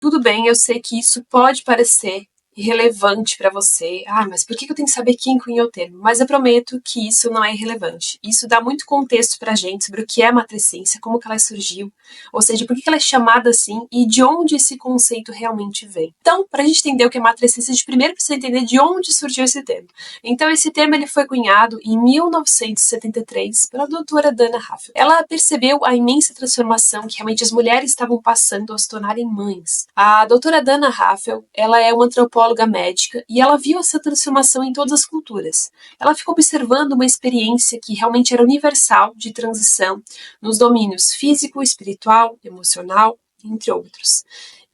Tudo bem, eu sei que isso pode parecer irrelevante para você. Mas por que eu tenho que saber quem cunhou o termo? Mas eu prometo que isso não é irrelevante. Isso dá muito contexto pra gente sobre o que é matrescência, como que ela surgiu, ou seja, por que ela é chamada assim e de onde esse conceito realmente vem. Então, pra gente entender o que é matrescência, a gente primeiro precisa entender de onde surgiu esse termo. Então, esse termo ele foi cunhado em 1973 pela doutora Dana Haffel. Ela percebeu a imensa transformação que realmente as mulheres estavam passando ao se tornarem mães. A doutora Dana Haffel, ela é uma antropóloga médica e ela viu essa transformação em todas as culturas. Ela ficou observando uma experiência que realmente era universal de transição nos domínios físico, espiritual, emocional, entre outros.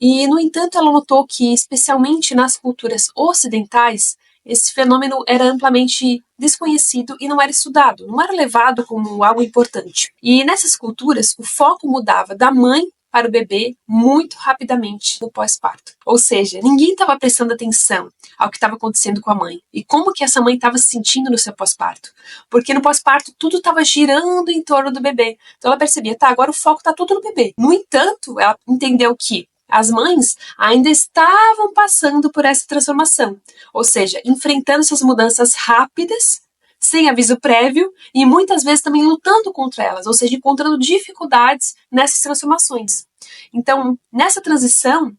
E, no entanto, ela notou que, especialmente nas culturas ocidentais, esse fenômeno era amplamente desconhecido e não era estudado, não era levado como algo importante. E nessas culturas, o foco mudava da mãe para o bebê muito rapidamente no pós-parto. Ou seja, ninguém estava prestando atenção ao que estava acontecendo com a mãe e como que essa mãe estava se sentindo no seu pós-parto. Porque no pós-parto tudo estava girando em torno do bebê. Então ela percebia, agora o foco está todo no bebê. No entanto, ela entendeu que as mães ainda estavam passando por essa transformação. Ou seja, enfrentando essas mudanças rápidas, sem aviso prévio e muitas vezes também lutando contra elas, ou seja, encontrando dificuldades nessas transformações. Então, nessa transição,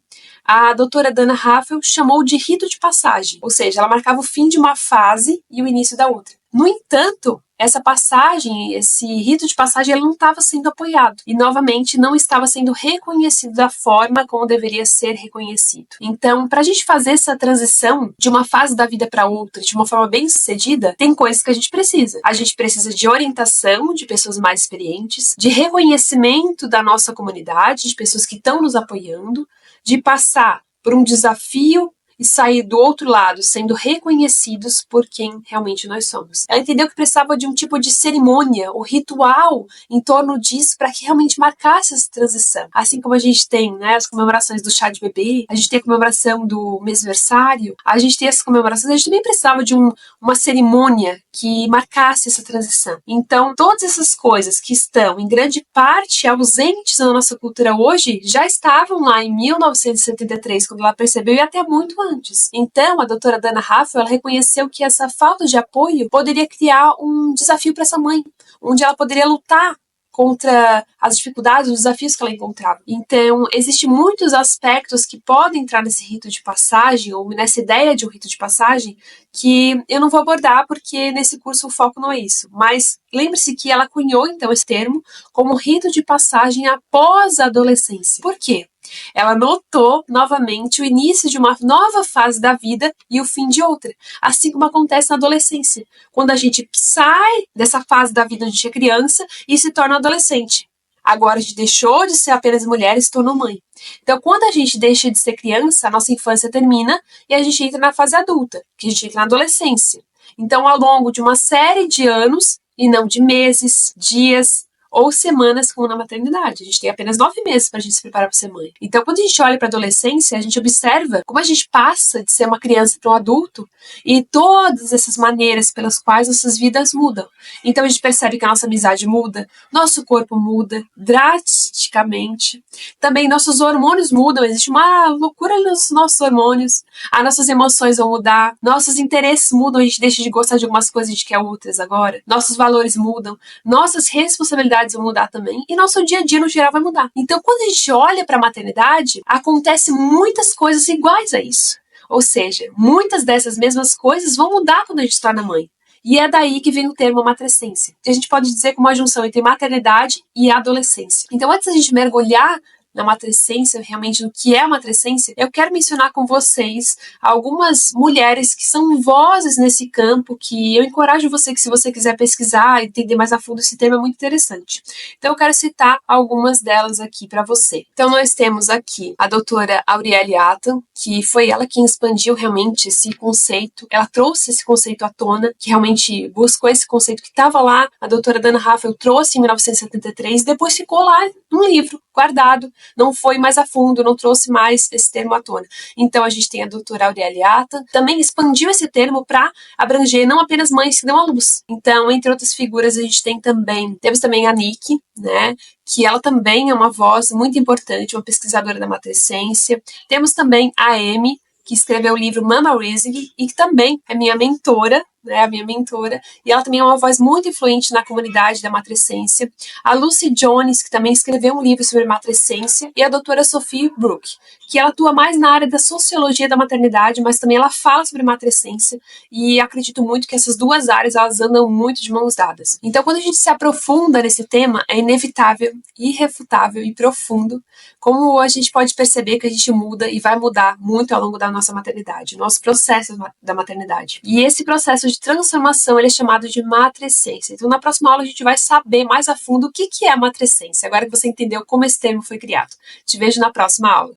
a doutora Dana Haffel chamou de rito de passagem, ou seja, ela marcava o fim de uma fase e o início da outra. No entanto, essa passagem, esse rito de passagem, ele não estava sendo apoiado e, novamente, não estava sendo reconhecido da forma como deveria ser reconhecido. Então, para a gente fazer essa transição de uma fase da vida para outra de uma forma bem sucedida, tem coisas que a gente precisa. A gente precisa de orientação de pessoas mais experientes, de reconhecimento da nossa comunidade, de pessoas que estão nos apoiando, de passar por um desafio e sair do outro lado sendo reconhecidos por quem realmente nós somos. Ela entendeu que precisava de um tipo de cerimônia ou ritual em torno disso para que realmente marcasse essa transição. Assim como a gente tem, as comemorações do chá de bebê, a gente tem a comemoração do mêsversário, a gente tem essas comemorações, a gente também precisava de uma cerimônia que marcasse essa transição. Então, todas essas coisas que estão, em grande parte, ausentes na nossa cultura hoje, já estavam lá em 1973, quando ela percebeu, e até muito antes. Então, a doutora Dana Haffel, ela reconheceu que essa falta de apoio poderia criar um desafio para essa mãe, onde ela poderia lutar contra as dificuldades, os desafios que ela encontrava. Então, existem muitos aspectos que podem entrar nesse rito de passagem, ou nessa ideia de um rito de passagem, que eu não vou abordar porque nesse curso o foco não é isso. Mas lembre-se que ela cunhou, então, esse termo como rito de passagem após a adolescência. Por quê? Ela notou novamente o início de uma nova fase da vida e o fim de outra, assim como acontece na adolescência, quando a gente sai dessa fase da vida onde a gente é criança e se torna adolescente. Agora a gente deixou de ser apenas mulher e se tornou mãe. Então, quando a gente deixa de ser criança, a nossa infância termina e a gente entra na fase adulta, que a gente entra na adolescência. Então, ao longo de uma série de anos, e não de meses, dias ou semanas como na maternidade. A gente tem apenas 9 meses para a gente se preparar para ser mãe. Então, quando a gente olha para a adolescência, a gente observa como a gente passa de ser uma criança para um adulto e todas essas maneiras pelas quais nossas vidas mudam. Então, a gente percebe que a nossa amizade muda, nosso corpo muda drasticamente. Também nossos hormônios mudam, existe uma loucura nos nossos hormônios. As nossas emoções vão mudar, nossos interesses mudam, a gente deixa de gostar de algumas coisas, a gente quer outras agora. Nossos valores mudam, nossas responsabilidades vão mudar também e nosso dia a dia no geral vai mudar. Então, quando a gente olha para a maternidade, acontece muitas coisas iguais a isso. Ou seja, muitas dessas mesmas coisas vão mudar quando a gente se torna mãe. E é daí que vem o termo matrescência. A gente pode dizer como uma junção entre maternidade e adolescência. Então, antes da gente mergulhar na matrescência, realmente no que é a matrescência, eu quero mencionar com vocês algumas mulheres que são vozes nesse campo, que eu encorajo você que, se você quiser pesquisar e entender mais a fundo, esse tema é muito interessante. Então eu quero citar algumas delas aqui para você. Então nós temos aqui a doutora Aurielle Attan, que foi ela quem expandiu realmente esse conceito, ela trouxe esse conceito à tona, que realmente buscou esse conceito que estava lá, a doutora Dana Haffel trouxe em 1973, depois ficou lá num livro guardado, não foi mais a fundo, não trouxe mais esse termo à tona. Então a gente tem a doutora Aurélia Atta, também expandiu esse termo para abranger não apenas mães que dão à luz. Então, entre outras figuras, a gente temos também a Nick, né, que ela também é uma voz muito importante, uma pesquisadora da matrescência. Temos também a Amy, que escreveu o livro Mama Raising e que também é minha mentora, né, a minha mentora, e ela também é uma voz muito influente na comunidade da matrescência. A Lucy Jones, que também escreveu um livro sobre matrescência, e a doutora Sophie Brooke, que ela atua mais na área da sociologia da maternidade, mas também ela fala sobre matrescência, e acredito muito que essas duas áreas, elas andam muito de mãos dadas. Então, quando a gente se aprofunda nesse tema, é inevitável, irrefutável e profundo como a gente pode perceber que a gente muda e vai mudar muito ao longo da nossa maternidade, nosso processo da maternidade. E esse processo de transformação, ele é chamado de matrescência. Então, na próxima aula, a gente vai saber mais a fundo o que é a matrescência, agora que você entendeu como esse termo foi criado. Te vejo na próxima aula.